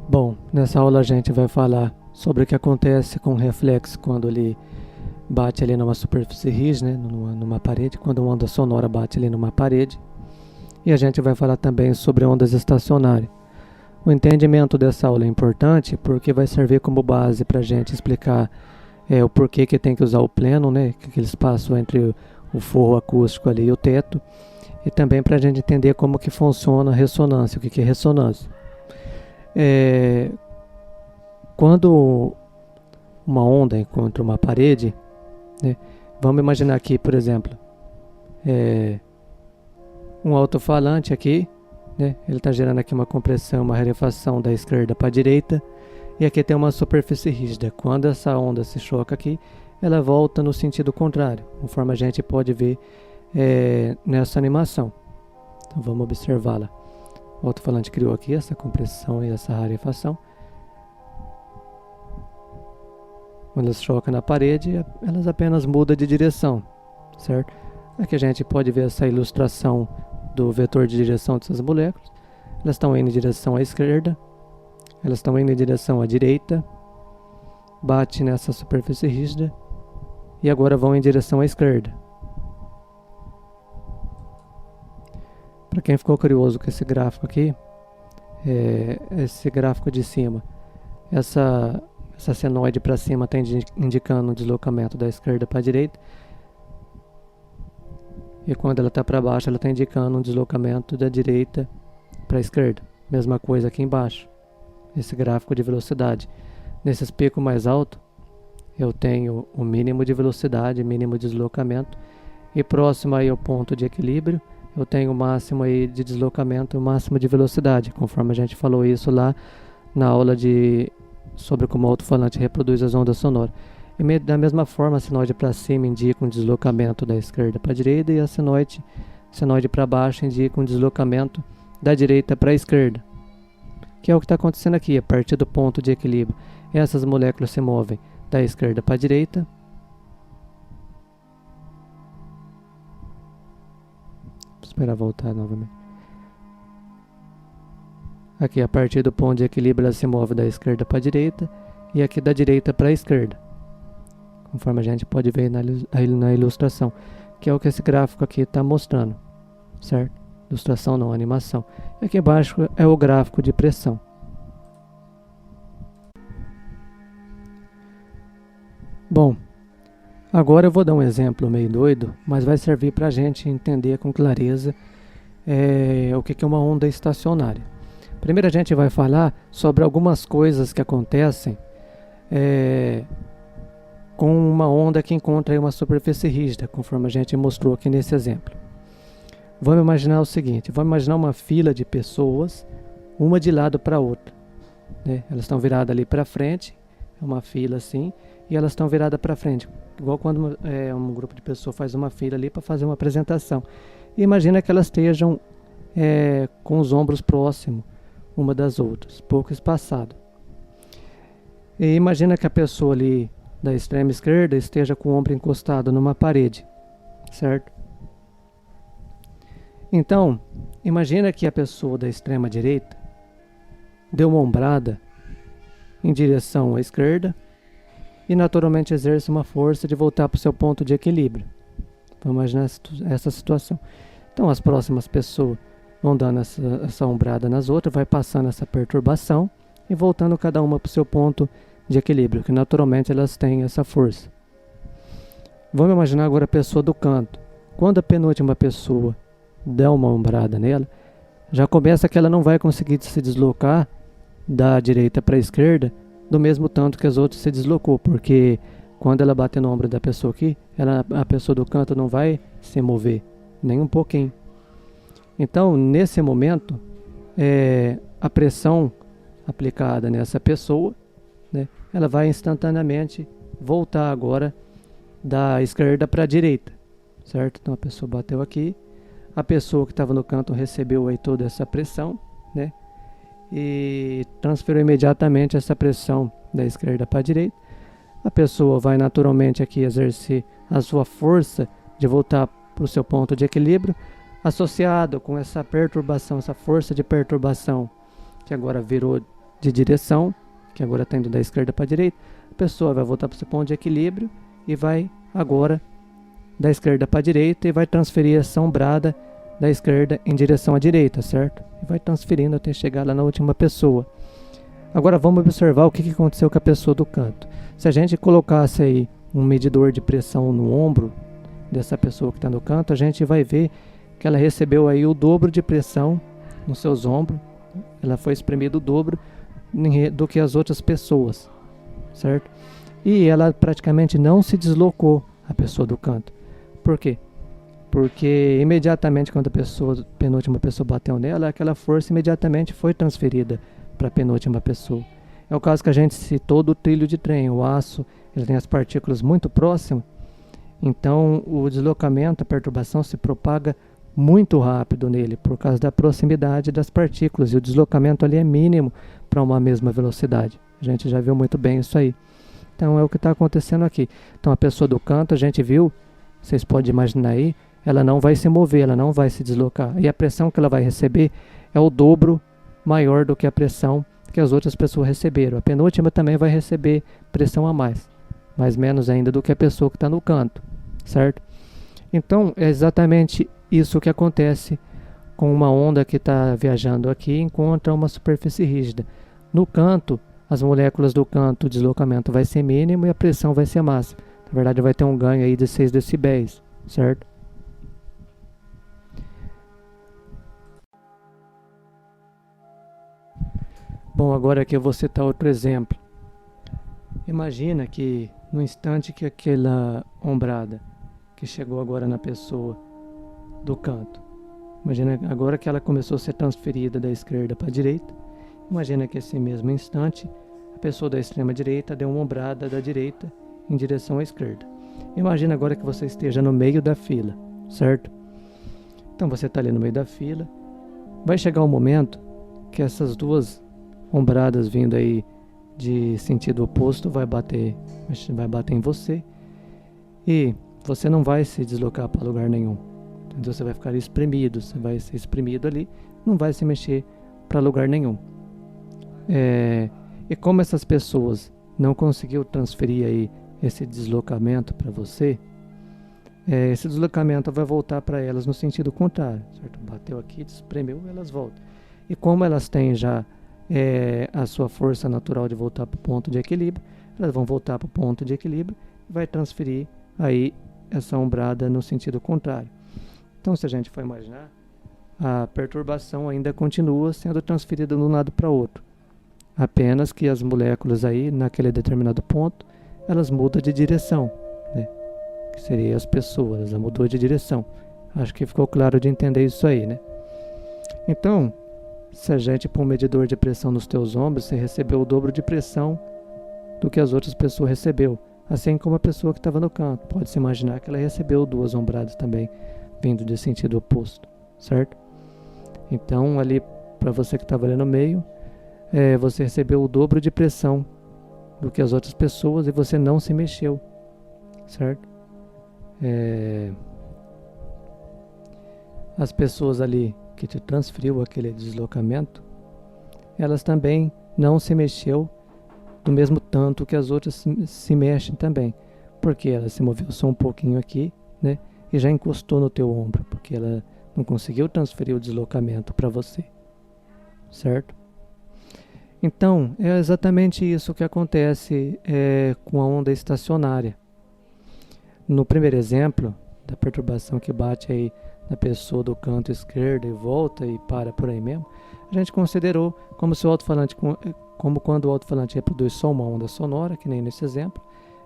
Bom, nessa aula a gente vai falar sobre o que acontece com o reflexo quando ele bate ali numa superfície rígida, né, numa parede, quando uma onda sonora bate ali numa parede. E a gente vai falar também sobre ondas estacionárias. O entendimento dessa aula é importante porque vai servir como base para a gente explicar o porquê que tem que usar o pleno, né, aquele espaço entre o forro acústico ali e o teto, e também para a gente entender como que funciona a ressonância, o que é ressonância. Quando uma onda encontra uma parede, né, vamos imaginar aqui, por exemplo, um alto-falante aqui, né, ele está gerando aqui uma compressão, uma rarefação da esquerda para a direita, e aqui tem uma superfície rígida. Quando essa onda se choca aqui, ela volta no sentido contrário, conforme a gente pode ver nessa animação. Então vamos observá-la. O alto-falante criou aqui essa compressão e essa rarefação. Quando elas chocam na parede, elas apenas mudam de direção, certo? Aqui a gente pode ver essa ilustração do vetor de direção dessas moléculas. Elas estão indo em direção à esquerda, elas estão indo em direção à direita, bate nessa superfície rígida e agora vão em direção à esquerda. Para quem ficou curioso com esse gráfico aqui, esse gráfico de cima, essa senoide para cima está indicando o deslocamento da esquerda para a direita, e quando ela está para baixo, ela está indicando um deslocamento da direita para a esquerda. Mesma coisa aqui embaixo, esse gráfico de velocidade. Nesses picos mais altos, eu tenho o mínimo de velocidade, mínimo de deslocamento, e próximo aí ao ponto de equilíbrio, eu tenho o máximo aí de deslocamento, o máximo de velocidade, conforme a gente falou isso lá na aula sobre como o alto-falante reproduz as ondas sonoras. E da mesma forma, a senoide para cima indica um deslocamento da esquerda para a direita e a senoide para baixo indica um deslocamento da direita para a esquerda, que é o que está acontecendo aqui, a partir do ponto de equilíbrio. Essas moléculas se movem da esquerda para a direita, vou esperar voltar novamente. Aqui, a partir do ponto de equilíbrio, ela se move da esquerda para a direita e aqui da direita para a esquerda, conforme a gente pode ver na ilustração, que é o que esse gráfico aqui está mostrando, certo? Ilustração não, animação. E aqui embaixo é o gráfico de pressão. Bom, agora eu vou dar um exemplo meio doido, mas vai servir para a gente entender com clareza o que é uma onda estacionária. Primeiro a gente vai falar sobre algumas coisas que acontecem com uma onda que encontra uma superfície rígida, conforme a gente mostrou aqui nesse exemplo. Vamos imaginar o seguinte, vamos imaginar uma fila de pessoas, uma de lado para a outra, né? Elas estão viradas ali para frente, é uma fila assim, e elas estão viradas para frente, igual quando um grupo de pessoas faz uma fila ali para fazer uma apresentação. E imagina que elas estejam com os ombros próximos uma das outras, pouco espaçado. E imagina que a pessoa ali da extrema esquerda esteja com o ombro encostado numa parede, certo? Então, imagina que a pessoa da extrema direita deu uma ombrada em direção à esquerda e naturalmente exerce uma força de voltar para o seu ponto de equilíbrio. Vamos imaginar essa situação. Então, as próximas pessoas vão dando essa ombrada nas outras, vai passando essa perturbação e voltando cada uma para o seu ponto de equilíbrio, que naturalmente elas têm essa força. Vamos imaginar agora a pessoa do canto. Quando a penúltima pessoa der uma ombrada nela, já começa que ela não vai conseguir se deslocar da direita para a esquerda do mesmo tanto que as outras se deslocou, porque quando ela bater no ombro da pessoa aqui, a pessoa do canto não vai se mover, nem um pouquinho. Então, nesse momento, a pressão aplicada nessa pessoa, né, ela vai instantaneamente voltar agora da esquerda para a direita, certo? Então a pessoa bateu aqui, a pessoa que estava no canto recebeu aí toda essa pressão, né, e transferiu imediatamente essa pressão da esquerda para a direita. A pessoa vai naturalmente aqui exercer a sua força de voltar para o seu ponto de equilíbrio, associado com essa perturbação, essa força de perturbação que agora virou de direção, que agora está indo da esquerda para a direita. A pessoa vai voltar para o seu ponto de equilíbrio e vai agora da esquerda para a direita e vai transferir essa ombrada da esquerda em direção à direita, certo? E vai transferindo até chegar lá na última pessoa. Agora vamos observar o que aconteceu com a pessoa do canto. Se a gente colocasse aí um medidor de pressão no ombro dessa pessoa que está no canto, a gente vai ver que ela recebeu aí o dobro de pressão nos seus ombros. Ela foi espremida o dobro do que as outras pessoas, certo? E ela praticamente não se deslocou, a pessoa do canto. Por quê? Porque imediatamente quando a penúltima pessoa bateu nela, aquela força imediatamente foi transferida para a penúltima pessoa. É o caso que a gente citou do trilho de trem. O aço, ele tem as partículas muito próximas, então o deslocamento, a perturbação se propaga muito rápido nele, por causa da proximidade das partículas, e o deslocamento ali é mínimo para uma mesma velocidade. A gente já viu muito bem isso aí. Então é o que está acontecendo aqui. Então a pessoa do canto, a gente viu, vocês podem imaginar aí, ela não vai se mover, ela não vai se deslocar. E a pressão que ela vai receber é o dobro maior do que a pressão que as outras pessoas receberam. A penúltima também vai receber pressão a mais, mas menos ainda do que a pessoa que está no canto, certo? Então é exatamente isso que acontece com uma onda que está viajando aqui e encontra uma superfície rígida. No canto, as moléculas do canto, o deslocamento vai ser mínimo e a pressão vai ser máxima. Na verdade, vai ter um ganho aí de 6 decibéis, certo? Bom, agora aqui eu vou citar outro exemplo. Imagina que no instante que aquela ombrada que chegou agora na pessoa do canto, imagina agora que ela começou a ser transferida da esquerda para a direita, imagina que esse mesmo instante a pessoa da extrema direita deu uma ombrada da direita em direção à esquerda. Imagina agora que você esteja no meio da fila, certo? Então você está ali no meio da fila, vai chegar um momento que essas duas ombradas vindo aí de sentido oposto vai bater em você e você não vai se deslocar para lugar nenhum. Então você vai ficar espremido, você vai ser espremido ali, não vai se mexer para lugar nenhum. E como essas pessoas não conseguiu transferir aí esse deslocamento para você, esse deslocamento vai voltar para elas no sentido contrário, certo? Bateu aqui, espremeu, elas voltam. E como elas têm já a sua força natural de voltar para o ponto de equilíbrio, elas vão voltar para o ponto de equilíbrio e vai transferir aí essa ombrada no sentido contrário. Então, se a gente for imaginar, a perturbação ainda continua sendo transferida de um lado para outro, apenas que as moléculas aí, naquele determinado ponto, elas mudam de direção, né? Que seria as pessoas, ela mudou de direção. Acho que ficou claro de entender isso aí, né? Então, se a gente pôr um medidor de pressão nos teus ombros, você recebeu o dobro de pressão do que as outras pessoas recebeu. Assim como a pessoa que estava no canto. Pode-se imaginar que ela recebeu duas ombradas também, vindo de sentido oposto, certo? Então, ali, para você que estava ali no meio, você recebeu o dobro de pressão do que as outras pessoas e você não se mexeu, certo? As pessoas ali que te transferiu aquele deslocamento, elas também não se mexeu do mesmo tanto que as outras se mexem também, porque ela se moveu só um pouquinho aqui, né, e já encostou no teu ombro, porque ela não conseguiu transferir o deslocamento para você, certo? Então, é exatamente isso que acontece com a onda estacionária. No primeiro exemplo, da perturbação que bate aí na pessoa do canto esquerdo e volta e para por aí mesmo, a gente considerou como se o alto-falante, como quando o alto-falante reproduz só uma onda sonora, que nem nesse exemplo,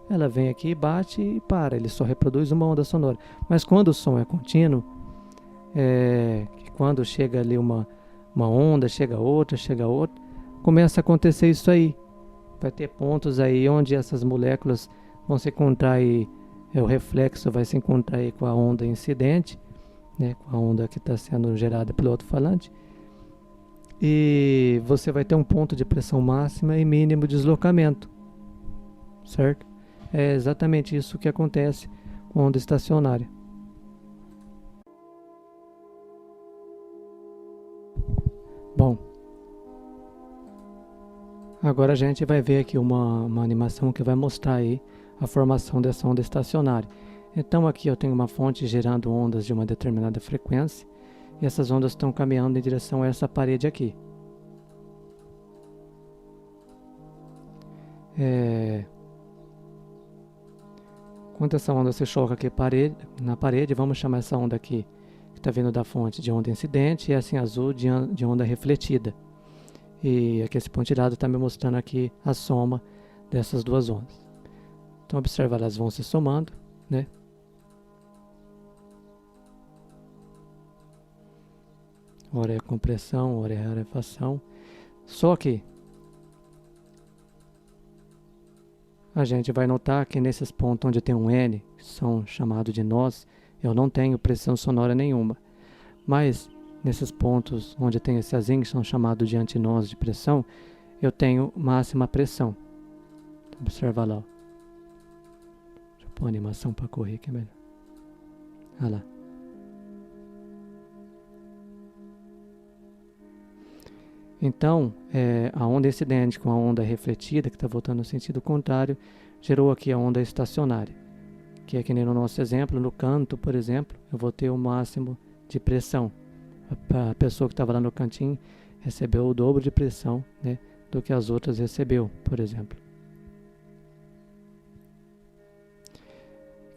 ela vem aqui, bate e para, ele só reproduz uma onda sonora. Mas quando o som é contínuo, quando chega ali uma onda, chega outra, começa a acontecer isso aí. Vai ter pontos aí onde essas moléculas vão se encontrar aí, o reflexo vai se encontrar aí com a onda incidente, né, com a onda que está sendo gerada pelo alto-falante, e você vai ter um ponto de pressão máxima e mínimo deslocamento, certo? É exatamente isso que acontece com a onda estacionária. Bom, Agora a gente vai ver aqui uma animação que vai mostrar aí a formação dessa onda estacionária. Então aqui eu tenho uma fonte gerando ondas de uma determinada frequência e essas ondas estão caminhando em direção a essa parede aqui. Quando essa onda se choca aqui na parede, vamos chamar essa onda aqui que está vindo da fonte de onda incidente e essa em azul de onda refletida. E aqui esse pontilhado está me mostrando aqui a soma dessas duas ondas. Então observa, elas vão se somando, né? Ora é compressão, ora é rarefação. Só que a gente vai notar que nesses pontos onde tem um N, que são chamados de nós, eu não tenho pressão sonora nenhuma. Mas nesses pontos onde tem esse azinho, que são chamados de antinós de pressão, eu tenho máxima pressão. Então, observa lá. Ó. Deixa eu pôr a animação para correr que é melhor. Olha lá. Então, a onda incidente com a onda refletida, que está voltando no sentido contrário, gerou aqui a onda estacionária. Que é que nem no nosso exemplo, no canto, por exemplo, eu vou ter o máximo de pressão. A pessoa que estava lá no cantinho recebeu o dobro de pressão, né, do que as outras recebeu, por exemplo.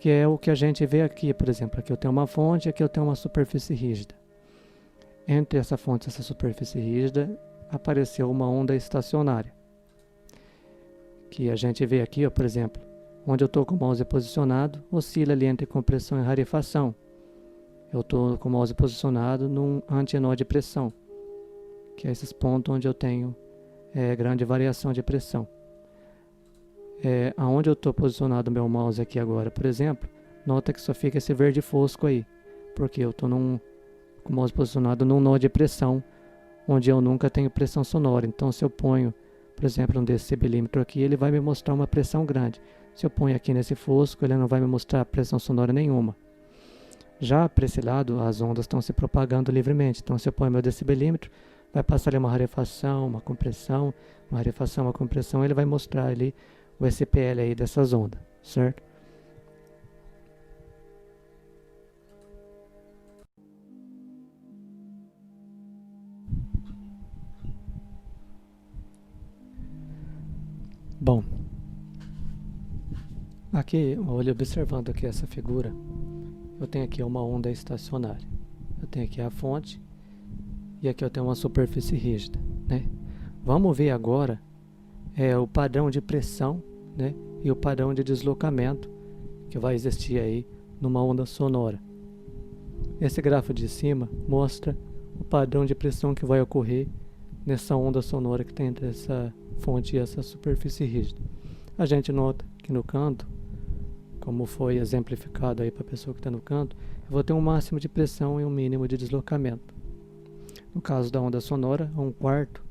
Que é o que a gente vê aqui, por exemplo. Aqui eu tenho uma fonte, aqui eu tenho uma superfície rígida. Entre essa fonte e essa superfície rígida, apareceu uma onda estacionária. Que a gente vê aqui, ó, por exemplo, onde eu estou com o mouse posicionado, oscila ali entre compressão e rarefação. Eu estou com o mouse posicionado num antinó de pressão, que é esses pontos onde eu tenho grande variação de pressão. Aonde eu estou posicionado o meu mouse aqui agora, por exemplo, nota que só fica esse verde fosco aí, porque eu estou com o mouse posicionado num nó de pressão, onde eu nunca tenho pressão sonora. Então, se eu ponho, por exemplo, um decibelímetro aqui, ele vai me mostrar uma pressão grande. Se eu ponho aqui nesse fosco, ele não vai me mostrar pressão sonora nenhuma. Já para esse lado, as ondas estão se propagando livremente. Então, se eu ponho meu decibelímetro, vai passar ali uma rarefação, uma compressão, uma rarefação, uma compressão, ele vai mostrar ali o SPL aí dessas ondas, certo? Bom, aqui, olha, observando aqui essa figura, eu tenho aqui uma onda estacionária. Eu tenho aqui a fonte e aqui eu tenho uma superfície rígida, né? Vamos ver agora o padrão de pressão, né, e o padrão de deslocamento que vai existir aí numa onda sonora. Esse gráfico de cima mostra o padrão de pressão que vai ocorrer nessa onda sonora que tem entre essa fonte e essa superfície rígida. A gente nota que no canto, como foi exemplificado aí para a pessoa que está no canto, eu vou ter um máximo de pressão e um mínimo de deslocamento. No caso da onda sonora, 1/4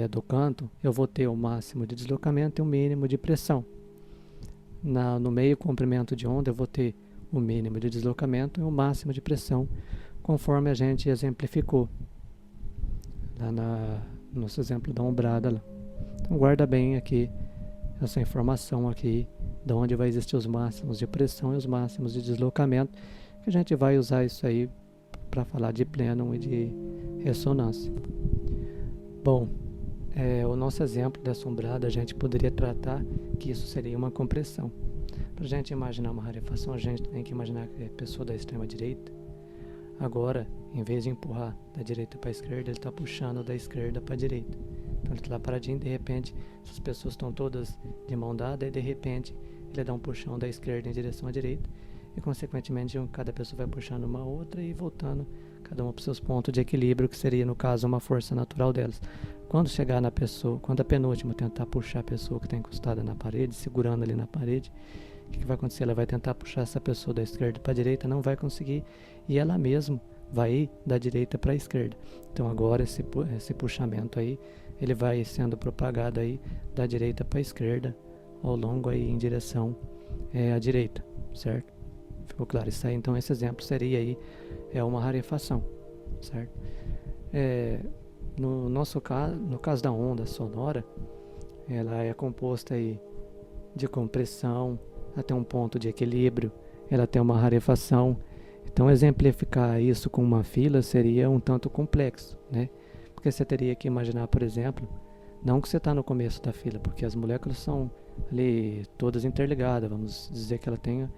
do canto, eu vou ter o máximo de deslocamento e o mínimo de pressão. No meio comprimento de onda, eu vou ter o mínimo de deslocamento e o máximo de pressão, conforme a gente exemplificou lá no nosso exemplo da ombrada lá. Então guarda bem aqui essa informação aqui, de onde vai existir os máximos de pressão e os máximos de deslocamento, que a gente vai usar isso aí para falar de plenum e de ressonância. Bom, o nosso exemplo dessa ombrada, a gente poderia tratar que isso seria uma compressão. Para a gente imaginar uma rarefação, a gente tem que imaginar que a pessoa da extrema direita, agora, em vez de empurrar da direita para a esquerda, ele está puxando da esquerda para a direita. Então ele está lá paradinho e de repente, essas pessoas estão todas de mão dada e de repente ele dá um puxão da esquerda em direção à direita e consequentemente cada pessoa vai puxando uma outra e voltando cada uma para os seus pontos de equilíbrio, que seria no caso uma força natural delas. Quando chegar na pessoa, quando a penúltima tentar puxar a pessoa que está encostada na parede, segurando ali na parede, o que vai acontecer? Ela vai tentar puxar essa pessoa da esquerda para a direita, não vai conseguir, e ela mesma vai ir da direita para a esquerda. Então agora esse puxamento aí, ele vai sendo propagado aí da direita para a esquerda, ao longo aí em direção à direita, certo? Ficou claro isso aí? Então esse exemplo seria aí uma rarefação, certo? No nosso caso, no caso da onda sonora, ela é composta aí de compressão até um ponto de equilíbrio, ela tem uma rarefação. Então, exemplificar isso com uma fila seria um tanto complexo, né? Porque você teria que imaginar, por exemplo, não que você está no começo da fila, porque as moléculas são ali todas interligadas, vamos dizer que ela tenha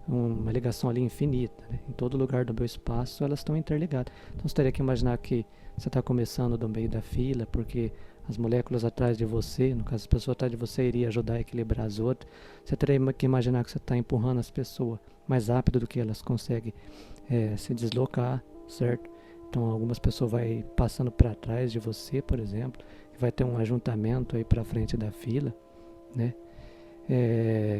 uma ligação ali infinita, né? Em todo lugar do meu espaço elas estão interligadas. Então você teria que imaginar que você está começando do meio da fila, porque as moléculas atrás de você, no caso as pessoas atrás de você iria ajudar a equilibrar as outras. Você teria que imaginar que você está empurrando as pessoas mais rápido do que elas conseguem se deslocar, certo? Então algumas pessoas vai passando para trás de você, por exemplo, e vai ter um ajuntamento aí para frente da fila, né?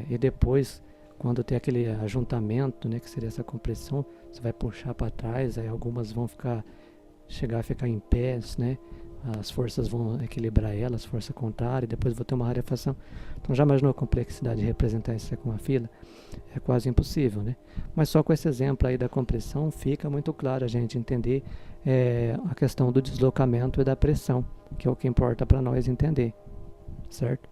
E depois, quando tem aquele ajuntamento, né, que seria essa compressão, você vai puxar para trás, aí algumas vão chegar a ficar em pés, né? As forças vão equilibrar elas, força contrária, e depois vou ter uma rarefação. Então já imaginou a complexidade de representar isso com uma fila? É quase impossível, né? Mas só com esse exemplo aí da compressão fica muito claro a gente entender a questão do deslocamento e da pressão, que é o que importa para nós entender, certo?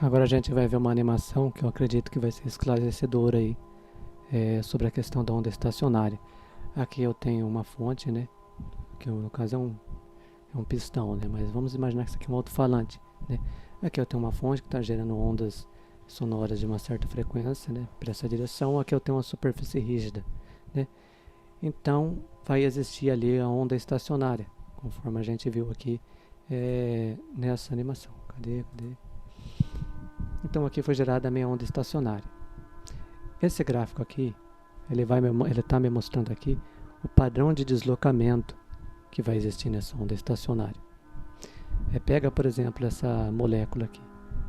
Agora a gente vai ver uma animação que eu acredito que vai ser esclarecedora aí sobre a questão da onda estacionária. Aqui eu tenho uma fonte, né? Que no caso é um pistão, né? Mas vamos imaginar que isso aqui é um alto-falante, né? Aqui eu tenho uma fonte que está gerando ondas sonoras de uma certa frequência, né? Para essa direção. Aqui eu tenho uma superfície rígida, né? Então vai existir ali a onda estacionária, conforme a gente viu aqui nessa animação. Cadê? Então aqui foi gerada a minha onda estacionária. Esse gráfico aqui, ele está me mostrando aqui o padrão de deslocamento que vai existir nessa onda estacionária. Pega, por exemplo, essa molécula aqui.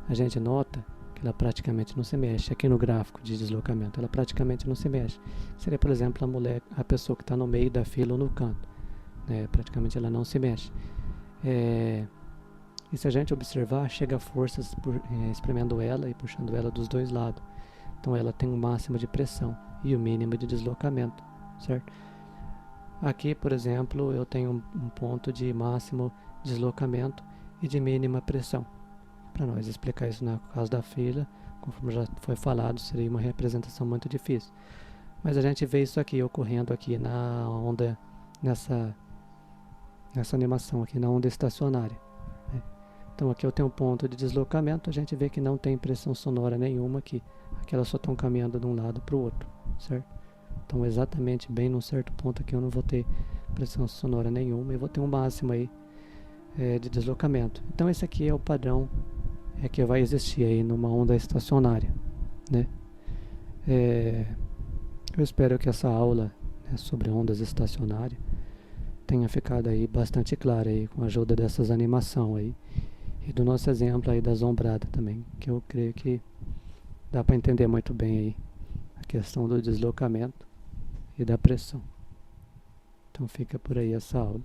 A gente nota que ela praticamente não se mexe. Aqui no gráfico de deslocamento, ela praticamente não se mexe. Seria, por exemplo, a pessoa que está no meio da fila ou no canto. Praticamente ela não se mexe. E se a gente observar, chega forças espremendo ela e puxando ela dos dois lados. Então ela tem um máximo de pressão e o mínimo de deslocamento, certo? Aqui, por exemplo, eu tenho um ponto de máximo deslocamento e de mínima pressão. Para nós explicar isso no caso da fila, conforme já foi falado, seria uma representação muito difícil. Mas a gente vê isso aqui ocorrendo aqui na onda, nessa animação aqui, na onda estacionária. Então aqui eu tenho um ponto de deslocamento, a gente vê que não tem pressão sonora nenhuma aqui. Aqui elas só estão caminhando de um lado para o outro, certo? Então exatamente bem num certo ponto aqui eu não vou ter pressão sonora nenhuma e vou ter um máximo aí de deslocamento. Então esse aqui é o padrão que vai existir aí numa onda estacionária, né? Eu espero que essa aula sobre ondas estacionárias tenha ficado aí bastante clara aí com a ajuda dessas animações aí e do nosso exemplo aí das ombradas também, que eu creio que dá para entender muito bem aí a questão do deslocamento e da pressão. Então fica por aí essa aula.